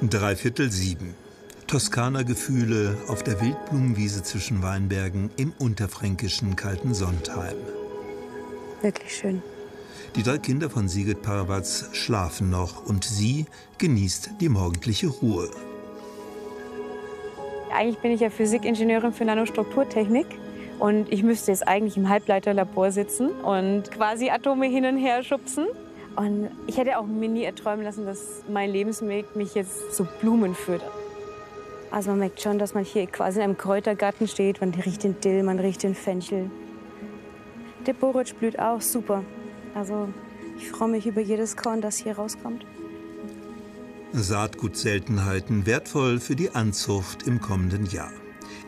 6:45. Toskana-Gefühle auf der Wildblumenwiese zwischen Weinbergen im unterfränkischen Kaltensontheim. Wirklich schön. Die 3 Kinder von Sigrid Parawatz schlafen noch und sie genießt die morgendliche Ruhe. Eigentlich bin ich ja Physikingenieurin für Nanostrukturtechnik und ich müsste jetzt eigentlich im Halbleiterlabor sitzen und quasi Atome hin und her schubsen. Und ich hätte auch mir nie erträumen lassen, dass mein Lebensweg mich jetzt zu Blumen führt. Also man merkt schon, dass man hier quasi in einem Kräutergarten steht. Man riecht den Dill, man riecht den Fenchel. Der Borretsch blüht auch super. Also ich freue mich über jedes Korn, das hier rauskommt. Saatgutseltenheiten wertvoll für die Anzucht im kommenden Jahr.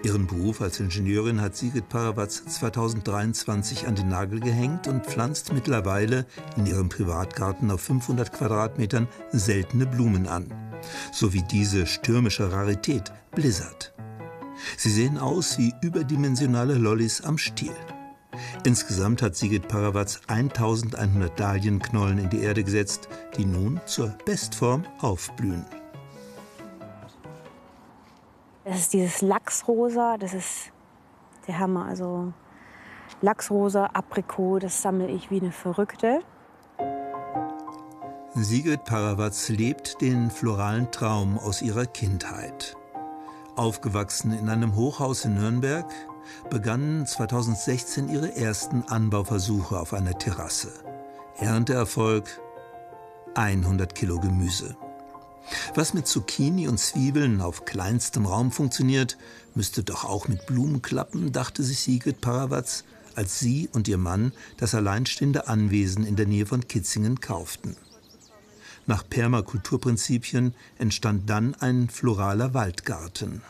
Ihren Beruf als Ingenieurin hat Sigrid Parawatz 2023 an den Nagel gehängt und pflanzt mittlerweile in ihrem Privatgarten auf 500 Quadratmetern seltene Blumen an. So wie diese stürmische Rarität Blizzard. Sie sehen aus wie überdimensionale Lollis am Stiel. Insgesamt hat Sigrid Parawatz 1100 Dahlienknollen in die Erde gesetzt, die nun zur Bestform aufblühen. Das ist dieses Lachsrosa, das ist der Hammer. Also Lachsrosa, Aprikot, das sammle ich wie eine Verrückte. Sigrid Parawatz lebt den floralen Traum aus ihrer Kindheit. Aufgewachsen in einem Hochhaus in Nürnberg, begannen 2016 ihre ersten Anbauversuche auf einer Terrasse. Ernteerfolg: 100 Kilo Gemüse. Was mit Zucchini und Zwiebeln auf kleinstem Raum funktioniert, müsste doch auch mit Blumen klappen, dachte sich Sigrid Parawatz, als sie und ihr Mann das alleinstehende Anwesen in der Nähe von Kitzingen kauften. Nach Permakulturprinzipien entstand dann ein floraler Waldgarten.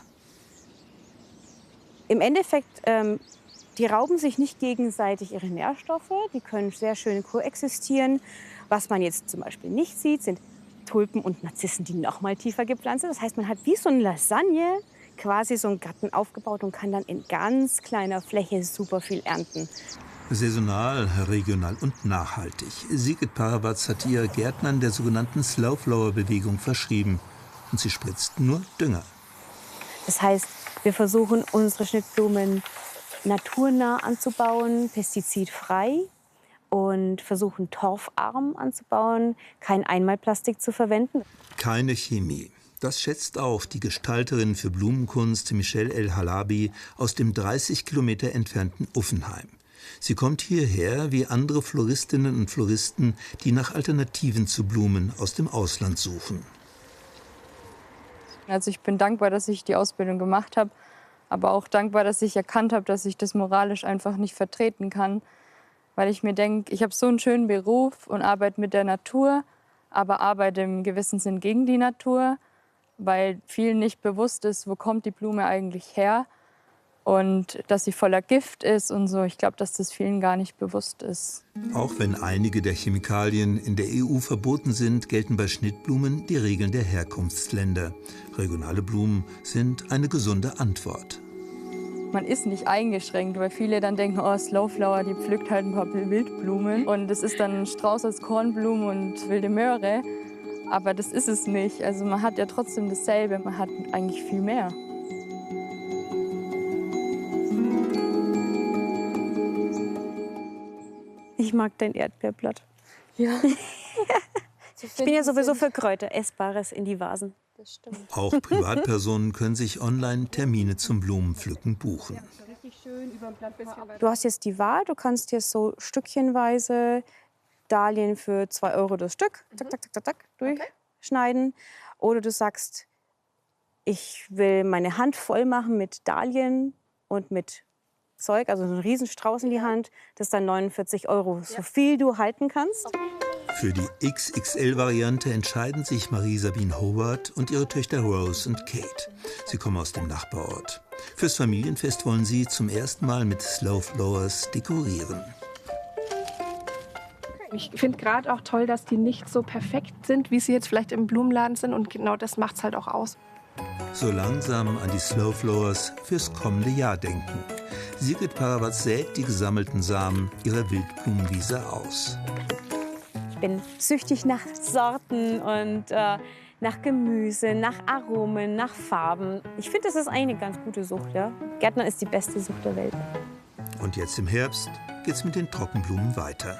Im Endeffekt, die rauben sich nicht gegenseitig ihre Nährstoffe. Die können sehr schön koexistieren. Was man jetzt zum Beispiel nicht sieht, sind Tulpen und Narzissen, die noch mal tiefer gepflanzt sind. Das heißt, man hat wie so eine Lasagne quasi so einen Garten aufgebaut und kann dann in ganz kleiner Fläche super viel ernten. Saisonal, regional und nachhaltig. Sigrid Parawatz hat ihr Gärtnern der sogenannten Slowflower-Bewegung verschrieben. Und sie spritzt nur Dünger. Das heißt, wir versuchen, unsere Schnittblumen naturnah anzubauen, pestizidfrei und versuchen, torfarm anzubauen, kein Einmalplastik zu verwenden. Keine Chemie. Das schätzt auch die Gestalterin für Blumenkunst Michelle El-Halabi aus dem 30 Kilometer entfernten Uffenheim. Sie kommt hierher wie andere Floristinnen und Floristen, die nach Alternativen zu Blumen aus dem Ausland suchen. Also ich bin dankbar, dass ich die Ausbildung gemacht habe, aber auch dankbar, dass ich erkannt habe, dass ich das moralisch einfach nicht vertreten kann. Weil ich mir denke, ich habe so einen schönen Beruf und arbeite mit der Natur, aber arbeite im gewissen Sinn gegen die Natur, weil vielen nicht bewusst ist, wo kommt die Blume eigentlich her und dass sie voller Gift ist und so. Ich glaube, dass das vielen gar nicht bewusst ist. Auch wenn einige der Chemikalien in der EU verboten sind, gelten bei Schnittblumen die Regeln der Herkunftsländer. Regionale Blumen sind eine gesunde Antwort. Man ist nicht eingeschränkt, weil viele dann denken, oh, Slowflower, die pflückt halt ein paar Wildblumen. Und es ist dann ein Strauß aus Kornblumen und wilde Möhre. Aber das ist es nicht. Also man hat ja trotzdem dasselbe, man hat eigentlich viel mehr. Ich mag dein Erdbeerblatt. Ja. Ich bin ja sowieso für Kräuter, Essbares in die Vasen. Das stimmt. Auch Privatpersonen können sich online Termine zum Blumenpflücken buchen. Du hast jetzt die Wahl, du kannst jetzt so stückchenweise Dahlien für 2 Euro das Stück, zack, zack, zack, zack, zack, durchschneiden. Oder du sagst, ich will meine Hand voll machen mit Dahlien und mit Zeug, also so einen Riesenstrauß in die Hand, das ist dann 49 Euro, so viel du halten kannst. Für die XXL-Variante entscheiden sich Marie-Sabine Howard und ihre Töchter Rose und Kate. Sie kommen aus dem Nachbarort. Fürs Familienfest wollen sie zum ersten Mal mit Slowflowers dekorieren. Ich finde gerade auch toll, dass die nicht so perfekt sind, wie sie jetzt vielleicht im Blumenladen sind. Und genau das macht es halt auch aus. So langsam an die Slowflowers fürs kommende Jahr denken. Sigrid Parawatz sät die gesammelten Samen ihrer Wildblumenwiese aus. Ich bin süchtig nach Sorten und nach Gemüse, nach Aromen, nach Farben. Ich finde, das ist eigentlich eine ganz gute Sucht. Ja? Gärtner ist die beste Sucht der Welt. Und jetzt im Herbst geht's mit den Trockenblumen weiter.